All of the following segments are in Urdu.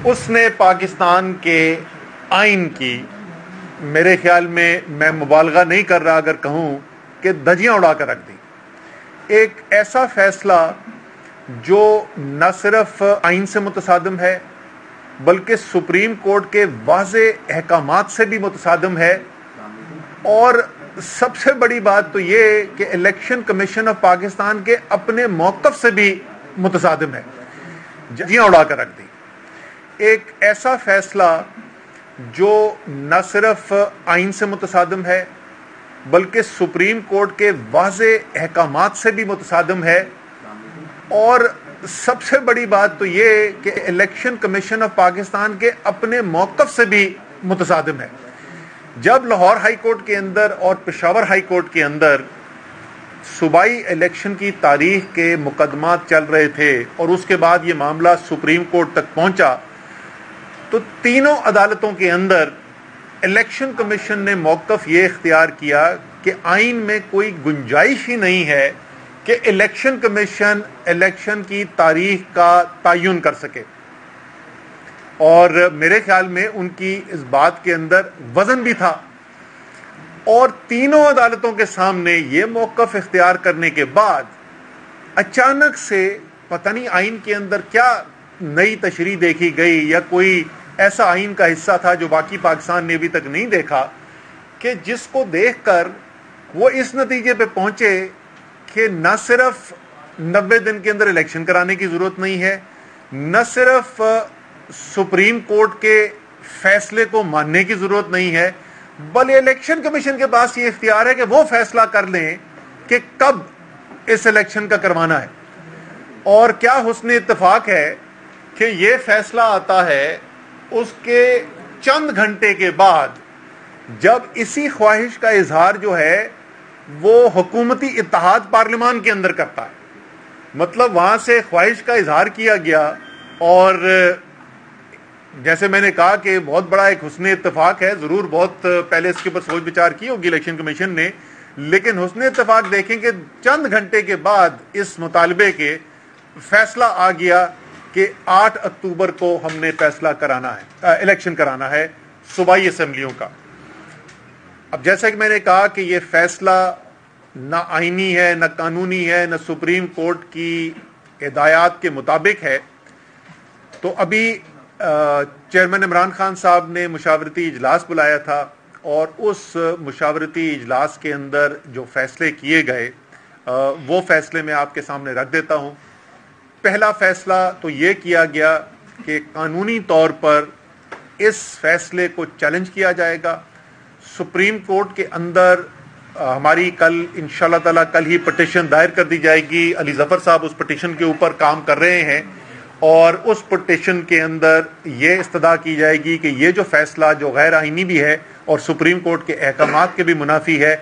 اس نے پاکستان کے آئین کی میرے خیال میں مبالغہ نہیں کر رہا اگر کہوں کہ دھجیاں اڑا کر رکھ دی. ایک ایسا فیصلہ جو نہ صرف آئین سے متصادم ہے بلکہ سپریم کورٹ کے واضح احکامات سے بھی متصادم ہے، اور سب سے بڑی بات تو یہ کہ الیکشن کمیشن آف پاکستان کے اپنے موقف سے بھی متصادم ہے. دھجیاں اڑا کر رکھ دی. ایک ایسا فیصلہ جو نہ صرف آئین سے متصادم ہے بلکہ سپریم کورٹ کے واضح احکامات سے بھی متصادم ہے، اور سب سے بڑی بات تو یہ کہ الیکشن کمیشن آف پاکستان کے اپنے موقف سے بھی متصادم ہے. جب لاہور ہائی کورٹ کے اندر اور پشاور ہائی کورٹ کے اندر صوبائی الیکشن کی تاریخ کے مقدمات چل رہے تھے اور اس کے بعد یہ معاملہ سپریم کورٹ تک پہنچا، تو تینوں عدالتوں کے اندر الیکشن کمیشن نے موقف یہ اختیار کیا کہ آئین میں کوئی گنجائش ہی نہیں ہے کہ الیکشن کمیشن الیکشن کی تاریخ کا تعین کر سکے. اور میرے خیال میں ان کی اس بات کے اندر وزن بھی تھا، اور تینوں عدالتوں کے سامنے یہ موقف اختیار کرنے کے بعد اچانک سے پتہ نہیں آئین کے اندر کیا نئی تشریح دیکھی گئی یا کوئی ایسا آئین کا حصہ تھا جو باقی پاکستان نے ابھی تک نہیں دیکھا، کہ جس کو دیکھ کر وہ اس نتیجے پہ پہنچے کہ نہ صرف 90 دن کے اندر الیکشن کرانے کی ضرورت نہیں ہے، نہ صرف سپریم کورٹ کے فیصلے کو ماننے کی ضرورت نہیں ہے، بلکہ الیکشن کمیشن کے پاس یہ اختیار ہے کہ وہ فیصلہ کر لیں کہ کب اس الیکشن کا کروانا ہے. اور کیا حسن اتفاق ہے کہ یہ فیصلہ آتا ہے اس کے چند گھنٹے کے بعد، جب اسی خواہش کا اظہار جو ہے وہ حکومتی اتحاد پارلیمان کے اندر کرتا ہے. مطلب وہاں سے خواہش کا اظہار کیا گیا، اور جیسے میں نے کہا کہ بہت بڑا ایک حسن اتفاق ہے. ضرور بہت پہلے اس کے اوپر سوچ بچار کی ہوگی الیکشن کمیشن نے، لیکن حسن اتفاق دیکھیں کہ چند گھنٹے کے بعد اس مطالبے کے فیصلہ آ گیا کہ 8 اکتوبر کو ہم نے فیصلہ کرانا ہے، الیکشن کرانا ہے صوبائی اسمبلیوں کا. اب جیسا کہ میں نے کہا کہ یہ فیصلہ نہ آئینی ہے، نہ قانونی ہے، نہ سپریم کورٹ کی ہدایات کے مطابق ہے. تو ابھی چیئرمین عمران خان صاحب نے مشاورتی اجلاس بلایا تھا، اور اس مشاورتی اجلاس کے اندر جو فیصلے کیے گئے وہ فیصلے میں آپ کے سامنے رکھ دیتا ہوں. پہلا فیصلہ تو یہ کیا گیا کہ قانونی طور پر اس فیصلے کو چیلنج کیا جائے گا. سپریم کورٹ کے اندر ہماری کل انشاءاللہ تعالی کل ہی پٹیشن دائر کر دی جائے گی. علی ظفر صاحب اس پٹیشن کے اوپر کام کر رہے ہیں، اور اس پٹیشن کے اندر یہ استدعا کی جائے گی کہ یہ جو فیصلہ جو غیر آئینی بھی ہے اور سپریم کورٹ کے احکامات کے بھی منافی ہے،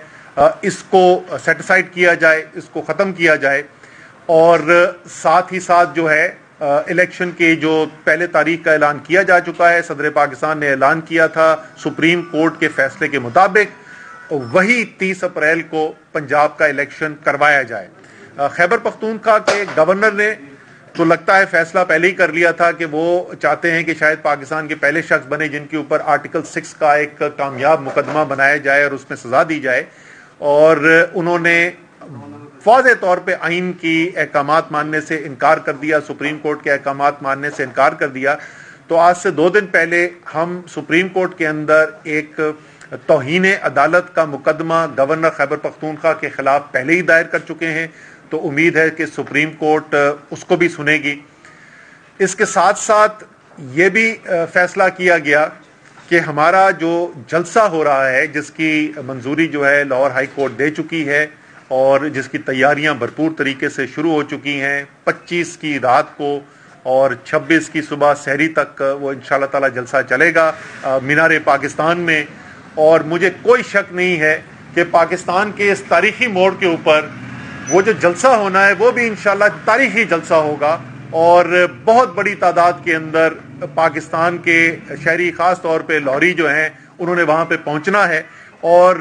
اس کو سیٹ اسائڈ کیا جائے، اس کو ختم کیا جائے. اور ساتھ ہی ساتھ جو ہے الیکشن کے جو پہلے تاریخ کا اعلان کیا جا چکا ہے، صدر پاکستان نے اعلان کیا تھا سپریم کورٹ کے فیصلے کے مطابق وہی 30 اپریل کو پنجاب کا الیکشن کروایا جائے. خیبر پختونخوا کے گورنر نے تو لگتا ہے فیصلہ پہلے ہی کر لیا تھا کہ وہ چاہتے ہیں کہ شاید پاکستان کے پہلے شخص بنے جن کے اوپر آرٹیکل 6 کا ایک کامیاب مقدمہ بنایا جائے اور اس میں سزا دی جائے. اور انہوں نے واضح طور پہ آئین کی احکامات ماننے سے انکار کر دیا، سپریم کورٹ کے احکامات ماننے سے انکار کر دیا. تو آج سے 2 دن پہلے ہم سپریم کورٹ کے اندر ایک توہین عدالت کا مقدمہ گورنر خیبر پختونخوا کے خلاف پہلے ہی دائر کر چکے ہیں. تو امید ہے کہ سپریم کورٹ اس کو بھی سنے گی. اس کے ساتھ ساتھ یہ بھی فیصلہ کیا گیا کہ ہمارا جو جلسہ ہو رہا ہے، جس کی منظوری جو ہے لاہور ہائی کورٹ دے چکی ہے اور جس کی تیاریاں بھرپور طریقے سے شروع ہو چکی ہیں، 25 کی رات کو اور 26 کی صبح سحری تک وہ انشاءاللہ تعالی جلسہ چلے گا مینار پاکستان میں. اور مجھے کوئی شک نہیں ہے کہ پاکستان کے اس تاریخی موڑ کے اوپر وہ جو جلسہ ہونا ہے وہ بھی انشاءاللہ تاریخی جلسہ ہوگا، اور بہت بڑی تعداد کے اندر پاکستان کے شہری خاص طور پہ لاہوری جو ہیں انہوں نے وہاں پہ پہنچنا ہے. اور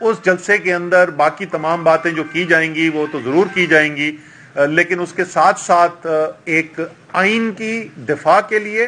اس جلسے کے اندر باقی تمام باتیں جو کی جائیں گی وہ تو ضرور کی جائیں گی، لیکن اس کے ساتھ ساتھ ایک آئین کی دفاع کے لیے،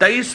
23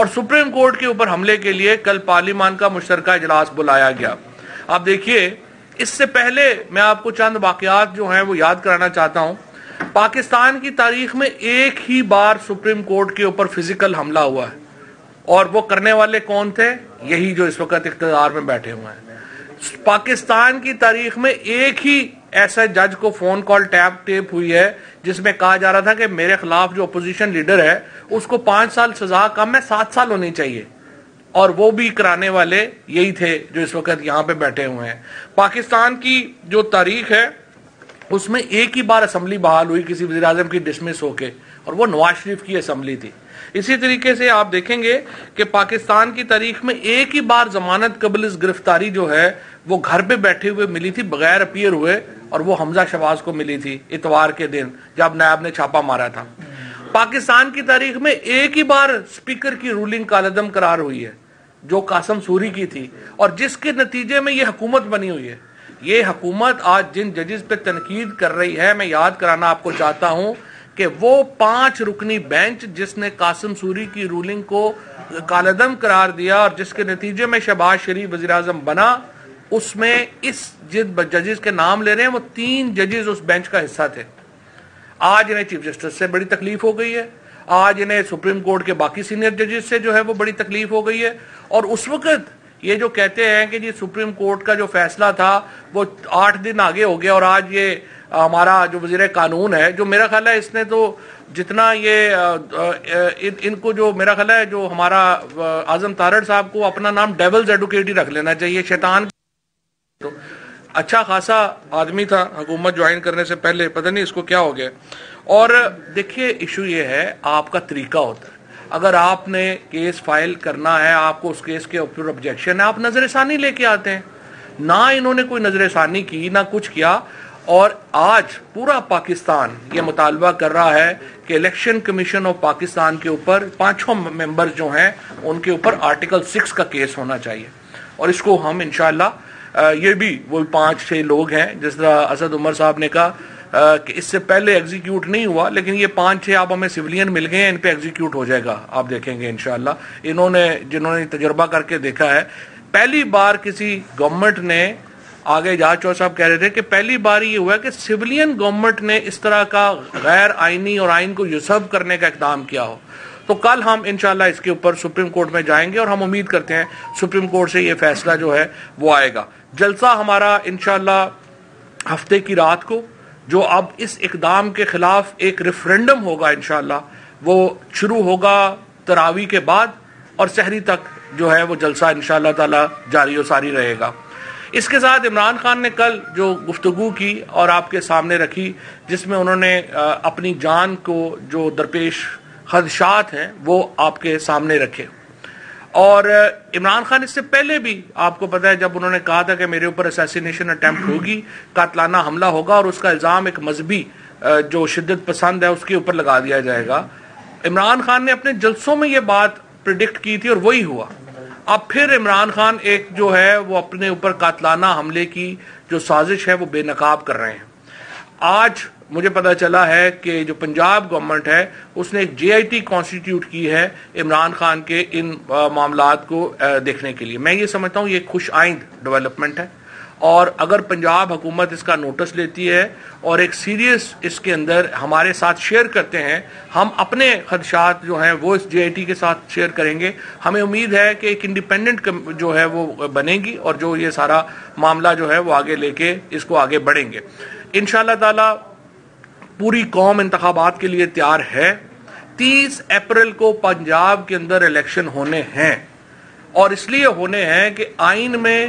اور سپریم کورٹ کے اوپر حملے کے لیے کل پارلیمان کا مشترکہ اجلاس بلایا گیا. آپ دیکھیے, اس سے پہلے میں آپ کو چند واقعات جو ہیں وہ یاد کرانا چاہتا ہوں. پاکستان کی تاریخ میں ایک ہی بار سپریم کورٹ کے اوپر فزیکل حملہ ہوا ہے, اور وہ کرنے والے کون تھے؟ یہی جو اس وقت اقتدار میں بیٹھے ہوئے ہیں. پاکستان کی تاریخ میں ایک ہی ایسا جج کو فون کال ٹیپ ہوئی ہے جس میں کہا جا رہا تھا کہ میرے خلاف جو اپوزیشن لیڈر ہے اس کو 5 سال سزا کم ہے 7 سال ہونی چاہیے, اور وہ بھی کرانے والے یہی تھے جو اس وقت یہاں پہ بیٹھے ہوئے ہیں. پاکستان کی جو تاریخ ہے اس میں ایک ہی بار اسمبلی بحال ہوئی کسی وزیر اعظم کی ڈسمس ہو کے, اور وہ نواز شریف کی اسمبلی تھی. اسی طریقے سے آپ دیکھیں گے کہ پاکستان کی تاریخ میں ایک ہی بار ضمانت قبل اس گرفتاری جو ہے وہ گھر پہ بیٹھے ہوئے ملی تھی بغیر اپیئر ہوئے, اور وہ حمزہ شہباز کو ملی تھی اتوار کے دن جب نائب نے چھاپا مارا تھا. پاکستان کی تاریخ میں ایک ہی بار اسپیکر کی رولنگ کالعدم قرار ہوئی ہے جو قاسم سوری کی تھی, اور جس کے نتیجے میں یہ حکومت بنی ہوئی ہے. یہ حکومت آج جن ججز پہ تنقید کر رہی ہے, میں یاد کرانا آپ کو چاہتا ہوں کہ وہ 5 رکنی بینچ جس نے قاسم سوری کی رولنگ کو کالعدم قرار دیا اور جس کے نتیجے میں شہباز شریف وزیر اعظم بنا, اس میں اس جن ججز کے نام لے رہے ہیں وہ 3 ججز اس بینچ کا حصہ تھے. آج انہیں چیف جسٹس سے بڑی تکلیف ہو گئی ہے, آج انہیں سپریم کورٹ کے باقی سینئر ججز سے جو ہے وہ بڑی تکلیف ہو گئی ہے. اور اس وقت یہ جو کہتے ہیں کہ جی سپریم کورٹ کا جو فیصلہ تھا وہ 8 دن آگے ہو گیا, اور آج یہ ہمارا جو وزیر قانون ہے, جو میرا خیال ہے اس نے تو جتنا یہ ان کو جو میرا خیال ہے جو ہمارا اعظم تارڑ صاحب کو اپنا نام ڈیولز ایڈوکیٹ ہی رکھ لینا چاہیے, شیطان. تو اچھا خاصا آدمی تھا حکومت جوائن کرنے سے پہلے, پتہ نہیں اس کو کیا ہو گیا. اور دیکھیے ایشو یہ ہے, آپ کا طریقہ ہوتا ہے. اگر آپ نے کیس فائل کرنا ہے, آپ کو اس کیس کے اوپر آبجیکشن ہے, آپ نظر ثانی لے کے آتے ہیں. نہ انہوں نے کوئی نظر ثانی کی, نہ کچھ کیا. اور آج پورا پاکستان یہ مطالبہ کر رہا ہے کہ الیکشن کمیشن آف پاکستان کے اوپر 5 ممبر جو ہیں ان کے اوپر آرٹیکل 6 کا کیس ہونا چاہیے. اور اس کو ہم انشاءاللہ یہ بھی وہ 5-6 لوگ ہیں, جس طرح اسد عمر صاحب نے کہا کہ اس سے پہلے ایگزیکیوٹ نہیں ہوا, لیکن یہ 5-6 آپ ہمیں سویلین مل گئے ہیں, ان پہ ایگزیکیوٹ ہو جائے گا, آپ دیکھیں گے انشاءاللہ. جنہوں نے تجربہ کر کے دیکھا ہے, پہلی بار کسی گورنمنٹ نے, آگے اجاز چودھری صاحب کہہ رہے تھے کہ پہلی بار یہ ہوا کہ سویلین گورنمنٹ نے اس طرح کا غیر آئینی اور آئین کو یوسب کرنے کا اقدام کیا ہو. تو کل ہم انشاءاللہ اس کے اوپر سپریم کورٹ میں جائیں گے, اور ہم امید کرتے ہیں سپریم کورٹ سے یہ فیصلہ جو ہے وہ آئے گا. جلسہ ہمارا انشاءاللہ ہفتے کی رات کو, جو اب اس اقدام کے خلاف ایک ریفرینڈم ہوگا انشاءاللہ, وہ شروع ہوگا تراویح کے بعد, اور سحری تک جو ہے وہ جلسہ انشاءاللہ تعالی جاری و ساری رہے گا. اس کے ساتھ عمران خان نے کل جو گفتگو کی اور آپ کے سامنے رکھی, جس میں انہوں نے اپنی جان کو جو درپیش خدشات ہیں وہ آپ کے سامنے رکھے. اور عمران خان اس سے پہلے بھی آپ کو پتا ہے جب انہوں نے کہا تھا کہ میرے اوپر اسیسینیشن اٹیمپٹ ہوگی, قاتلانہ حملہ ہوگا, اور اس کا الزام ایک مذہبی جو شدت پسند ہے اس کے اوپر لگا دیا جائے گا. عمران خان نے اپنے جلسوں میں یہ بات پریڈکٹ کی تھی اور وہی ہوا. اب پھر عمران خان ایک جو ہے وہ اپنے اوپر قاتلانہ حملے کی جو سازش ہے وہ بے نقاب کر رہے ہیں. آج مجھے پتا چلا ہے کہ جو پنجاب گورنمنٹ ہے اس نے ایک JIT کانسٹیٹیوٹ کی ہے عمران خان کے ان معاملات کو دیکھنے کے لیے. میں یہ سمجھتا ہوں یہ خوش آئند ڈیولپمنٹ ہے, اور اگر پنجاب حکومت اس کا نوٹس لیتی ہے اور ایک سیریس اس کے اندر ہمارے ساتھ شیئر کرتے ہیں, ہم اپنے خدشات جو ہیں وہ اس JIT کے ساتھ شیئر کریں گے. ہمیں امید ہے کہ ایک انڈیپینڈنٹ جو ہے وہ بنے گی, اور جو یہ سارا معاملہ جو ہے وہ آگے لے کے اس کو آگے بڑھیں گے انشاءاللہ تعالی. پوری قوم انتخابات کے لیے تیار ہے. 30 اپریل کو پنجاب کے اندر الیکشن ہونے ہیں, اور اس لیے ہونے ہیں کہ آئین میں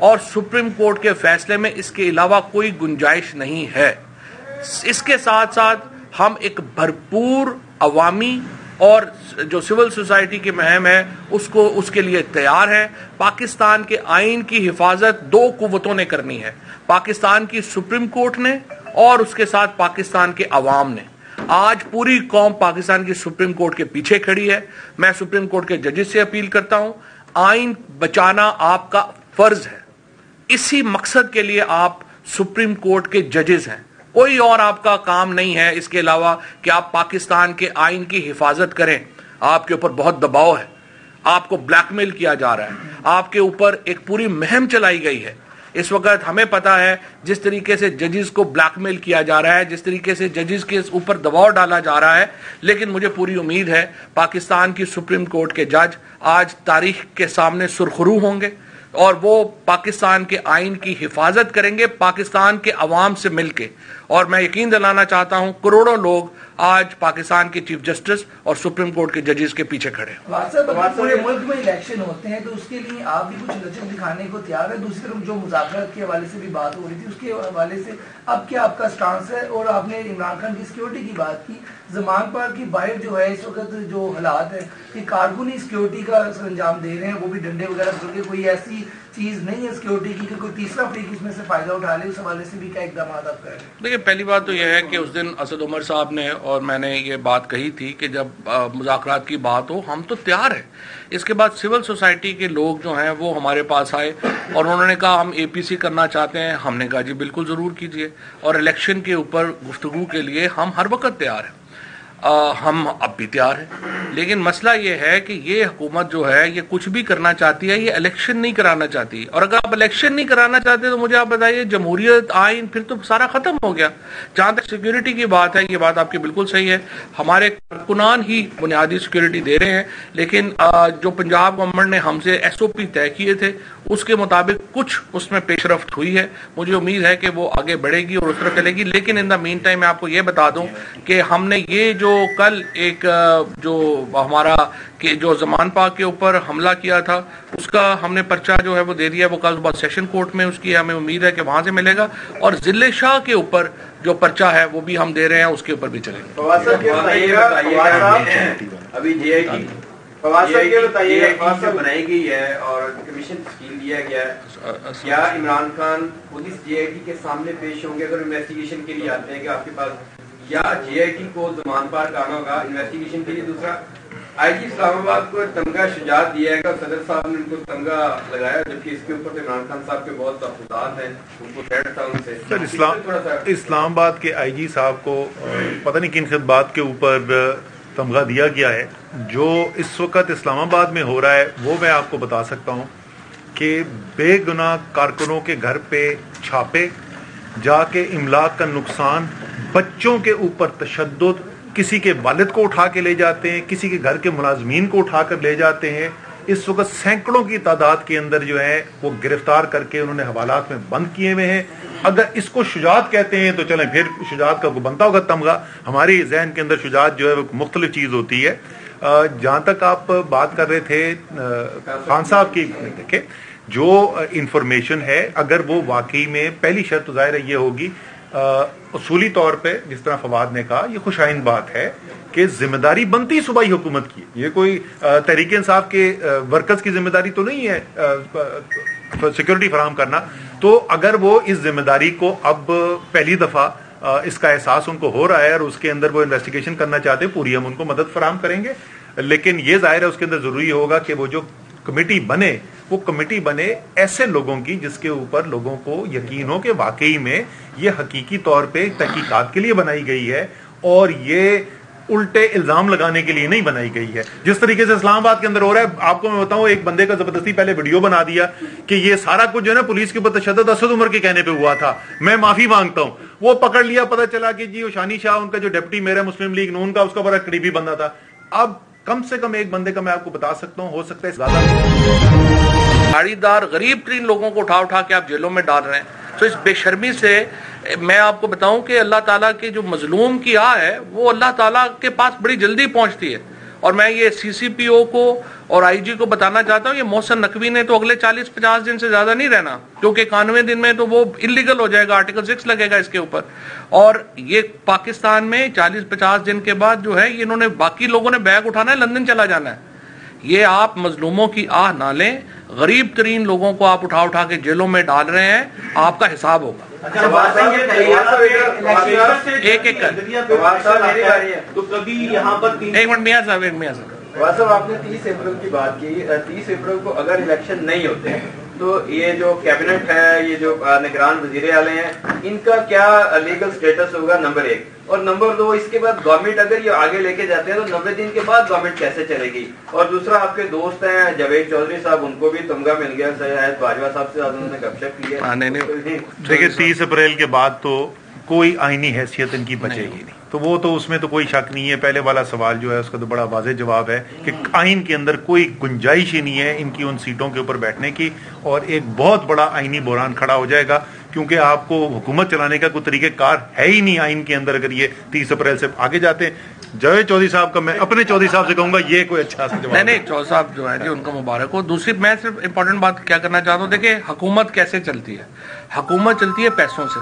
اور سپریم کورٹ کے فیصلے میں اس کے علاوہ کوئی گنجائش نہیں ہے. اس کے ساتھ ساتھ ہم ایک بھرپور عوامی اور جو سول سوسائٹی کی مہم ہے اس کے لیے تیار ہے. پاکستان کے آئین کی حفاظت 2 قوتوں نے کرنی ہے, پاکستان کی سپریم کورٹ نے اور اس کے ساتھ پاکستان کے عوام نے. آج پوری قوم پاکستان کی سپریم کورٹ کے پیچھے کھڑی ہے. میں سپریم کورٹ کے ججز سے اپیل کرتا ہوں, آئین بچانا آپ کا فرض ہے. اسی مقصد کے لیے آپ سپریم کورٹ کے ججز ہیں, کوئی اور آپ کا کام نہیں ہے اس کے علاوہ کہ آپ پاکستان کے آئین کی حفاظت کریں. آپ کے اوپر بہت دباؤ ہے, آپ کو بلیک میل کیا جا رہا ہے, آپ کے اوپر ایک پوری مہم چلائی گئی ہے. اس وقت ہمیں پتا ہے جس طریقے سے ججز کو بلیک میل کیا جا رہا ہے, جس طریقے سے ججز کے اوپر دباؤ ڈالا جا رہا ہے, لیکن مجھے پوری امید ہے پاکستان کی سپریم کورٹ کے جج آج تاریخ کے سامنے سرخرو ہوں گے اور وہ پاکستان کے آئین کی حفاظت کریں گے پاکستان کے عوام سے مل کے. اور میں یقین دلانا چاہتا ہوں کروڑوں لوگ آج پاکستان کے چیف جسٹس اور سپریم کورٹ کے ججز کے پیچھے کھڑے ہیں. پورے ملک میں الیکشن ہوتے ہیں تو اس کے لیے آپ بھی کچھ لچک دکھانے کو تیار ہے. دوسری طرف جو مذاکرات کے حوالے سے بھی بات ہو رہی تھی اس کے حوالے سے اب کیا آپ کا سٹانس ہے؟ اور آپ نے عمران خان کی سیکیورٹی کی بات کی, زمان پار کی باہر جو ہے اس وقت جو حالات ہیں کہ کارکنی سیکیورٹی کا سر انجام دے رہے ہیں, وہ بھی ڈنڈے وغیرہ کر کے, کوئی ایسی چیز نہیں ہے سیکیورٹی کی کہ کوئی تیسرا فریق اس میں سے فائدہ اٹھا لے, اس حوالے سے بھی کیا اقدامات آپ کر رہے ہیں؟ دیکھیں پہلی بات تو یہ ہے کہ اس دن اسد عمر صاحب نے اور میں نے یہ بات کہی تھی کہ جب مذاکرات کی بات ہو ہم تو تیار ہیں. اس کے بعد سول سوسائٹی کے لوگ جو ہیں وہ ہمارے پاس آئے اور انہوں نے کہا ہم اے پی سی کرنا چاہتے ہیں. ہم نے کہا جی بالکل ضرور کیجئے, اور الیکشن کے اوپر گفتگو کے لیے ہم ہر وقت تیار ہیں. ہم اب بھی تیار ہیں, لیکن مسئلہ یہ ہے کہ یہ حکومت جو ہے یہ کچھ بھی کرنا چاہتی ہے, یہ الیکشن نہیں کرانا چاہتی. اور اگر آپ الیکشن نہیں کرانا چاہتے تو مجھے آپ بتائیے جمہوریت آئین پھر تو سارا ختم ہو گیا. جہاں تک سیکیورٹی کی بات ہے یہ بات آپ کی بالکل صحیح ہے, ہمارے کارکنان ہی بنیادی سیکیورٹی دے رہے ہیں, لیکن جو پنجاب گورنمنٹ نے ہم سے ایس او پی طے کیے تھے اس کے مطابق کچھ اس میں پیش رفت ہوئی ہے. مجھے امید ہے کہ وہ آگے بڑھے گی اور اس طرح چلے گی. لیکن ان دا مین ٹائم میں آپ کو یہ بتا دوں کہ ہم نے یہ جو کل ایک جو ہمارا کہ جو زمان پاک کے اوپر حملہ کیا تھا اس کا ہم نے پرچہ جو ہے وہ دے دیا, وہ کل صبح سیشن کورٹ میں اس کی ہمیں امید ہے کہ وہاں سے ملے گا. اور ضلع شاہ کے اوپر جو پرچہ ہے وہ بھی ہم دے رہے ہیں, اس کے اوپر بھی چلے گا. ابھی جے آئی کی بنائی گئی ہے اور کمیشن تشکیل دیا گیا ہے, کیا Imran Khan police J I T کے سامنے پیش ہوں گے اگر انویسٹیگیشن کے لیے آتے ہیں کہ آپ کے پاس, یا جے آئی ٹی کو زمان پار کرنا ہوگا انویسٹیگیشن کے لیے؟ دوسرا آئی جی اسلام آباد کو تمغہ شجاعت دیا ہے, صدر صاحب نے ان کو تمغہ لگایا, جبکہ اس کے اوپر عمران خان صاحب کے بہت تحفظات ہیں, ان کو تھریٹ تھا ان سے. سر اسلام آباد کے آئی جی صاحب کو پتہ نہیں کن خطبات کے اوپر تمغہ دیا گیا ہے. جو اس وقت اسلام آباد میں ہو رہا ہے وہ میں آپ کو بتا سکتا ہوں کہ بے گناہ کارکنوں کے گھر پہ چھاپے, جا کے املاک کا نقصان, بچوں کے اوپر تشدد, کسی کے والد کو اٹھا کے لے جاتے ہیں, کسی کے گھر کے ملازمین کو اٹھا کر لے جاتے ہیں. اس وقت سینکڑوں کی تعداد کے اندر جو ہے وہ گرفتار کر کے انہوں نے حوالات میں بند کیے ہوئے ہیں. اگر اس کو شجاعت کہتے ہیں تو چلیں پھر شجاعت کا بنتا ہوگا تمغہ. ہماری ذہن کے اندر شجاعت جو ہے وہ مختلف چیز ہوتی ہے. جہاں تک آپ بات کر رہے تھے خان صاحب کی, دیکھیں جو انفارمیشن ہے اگر وہ واقعی میں, پہلی شرط تو ظاہر یہ ہوگی اصولی طور پہ جس طرح فواد نے کہا یہ خوش آئند بات ہے کہ ذمہ داری بنتی صوبائی حکومت کی. یہ کوئی تحریک انصاف کے ورکرز کی ذمہ داری تو نہیں ہے سیکورٹی فراہم کرنا. تو اگر وہ اس ذمہ داری کو اب پہلی دفعہ اس کا احساس ان کو ہو رہا ہے اور اس کے اندر وہ انویسٹیگیشن کرنا چاہتے ہیں, پوری ہم ان کو مدد فراہم کریں گے. لیکن یہ ظاہر ہے اس کے اندر ضروری ہوگا کہ وہ جو کمیٹی بنے وہ کمیٹی بنے ایسے لوگوں کی جس کے اوپر لوگوں کو یقین ہو کہ واقعی میں یہ حقیقی طور پہ تحقیقات کے لیے بنائی گئی ہے اور یہ الٹے الزام لگانے کے لیے نہیں بنائی گئی ہے. جس طریقے سے اسلام آباد کے اندر ہو رہا ہے, آپ کو میں بتاؤں ایک بندے کا زبردستی پہلے ویڈیو بنا دیا کہ یہ سارا کچھ جو ہے نا پولیس کے اوپر تشدد اسد عمر کے کہنے پہ ہوا تھا, میں معافی مانگتا ہوں. وہ پکڑ لیا, پتہ چلا کہ جی شانی شاہ ان کا جو ڈپٹی میئر مسلم لیگ نون کا, اس کا بڑا قریبی بندہ تھا. اب کم سے کم ایک بندے کا میں آپ کو بتا سکتا ہوں, ہو سکتا ہے زیادہ گاڑی دار غریب ترین لوگوں کو اٹھا اٹھا کے آپ جیلوں میں ڈال رہے ہیں. تو اس بے شرمی سے میں آپ کو بتاؤں کہ اللہ تعالیٰ کے جو مظلوم کی آہ ہے وہ اللہ تعالیٰ کے پاس بڑی جلدی پہنچتی ہے. اور میں یہ سی سی پی او کو اور آئی جی کو بتانا چاہتا ہوں, یہ محسن نقوی نے تو اگلے 40-50 دن سے زیادہ نہیں رہنا, کیونکہ 91 دن میں تو وہ انلیگل ہو جائے گا, آرٹیکل 6 لگے گا اس کے اوپر. اور یہ پاکستان میں 40-50 دن کے بعد جو ہے یہ انہوں نے باقی لوگوں نے بیگ اٹھانا ہے, لندن چلا جانا ہے. یہ آپ مظلوموں کی آہ نہ لیں, غریب ترین لوگوں کو آپ اٹھا اٹھا کے جیلوں میں ڈال رہے ہیں, آپ کا حساب ہوگا. ایک ایک کر ایک منٹ میاں صاحب صاحب آپ نے 30 اپریل کی بات کی. 30 اپریل کو اگر الیکشن نہیں ہوتے تو یہ جو کیبنٹ ہے, یہ جو نگران وزیر اعلی ہیں, ان کا کیا لیگل سٹیٹس ہوگا, نمبر 1. اور نمبر 2, اس کے بعد گورنمنٹ اگر یہ آگے لے کے جاتے ہیں تو 90 دن کے بعد گورنمنٹ کیسے چلے گی؟ اور دوسرا, آپ کے دوست ہیں جاوید چودھری صاحب, ان کو بھی تمغہ مل گیا شاید باجوہ صاحب سے, انہوں نے گپ شپ کی ہے. دیکھیے 30 اپریل کے بعد تو کوئی آئینی حیثیت ان کی بچے گی نہیں, تو وہ تو اس میں تو کوئی شک نہیں ہے. پہلے والا سوال جو ہے اس کا تو بڑا واضح جواب ہے کہ آئین کے اندر کوئی گنجائش ہی نہیں ہے ان کی ان سیٹوں کے اوپر بیٹھنے کی, اور ایک بہت بڑا آئینی بحران کھڑا ہو جائے گا, کیونکہ آپ کو حکومت چلانے کا کوئی طریقہ کار ہے ہی نہیں آئین کے اندر اگر یہ 30 اپریل سے آگے جاتے ہیں. جاوید چودھری صاحب کا میں اپنے چودھری صاحب سے کہوں گا یہ کوئی اچھا سا جواب نہیں. چودھری صاحب جو ہے جی ان کا مبارک ہو. دوسری میں صرف امپورٹنٹ بات کیا کرنا چاہتا ہوں, دیکھیں حکومت کیسے چلتی ہے. حکومت چلتی ہے پیسوں سے.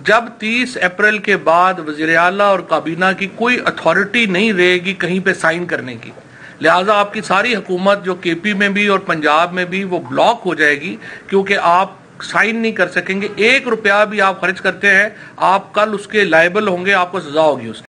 جب 30 اپریل کے بعد وزیر اعلیٰ اور کابینہ کی کوئی اتھارٹی نہیں رہے گی کہیں پہ سائن کرنے کی, لہٰذا آپ کی ساری حکومت جو کے پی میں بھی اور پنجاب میں بھی وہ بلاک ہو جائے گی, کیونکہ آپ سائن نہیں کر سکیں گے. 1 روپیہ بھی آپ خرچ کرتے ہیں, آپ کل اس کے لائبل ہوں گے, آپ کو سزا ہوگی اس کی.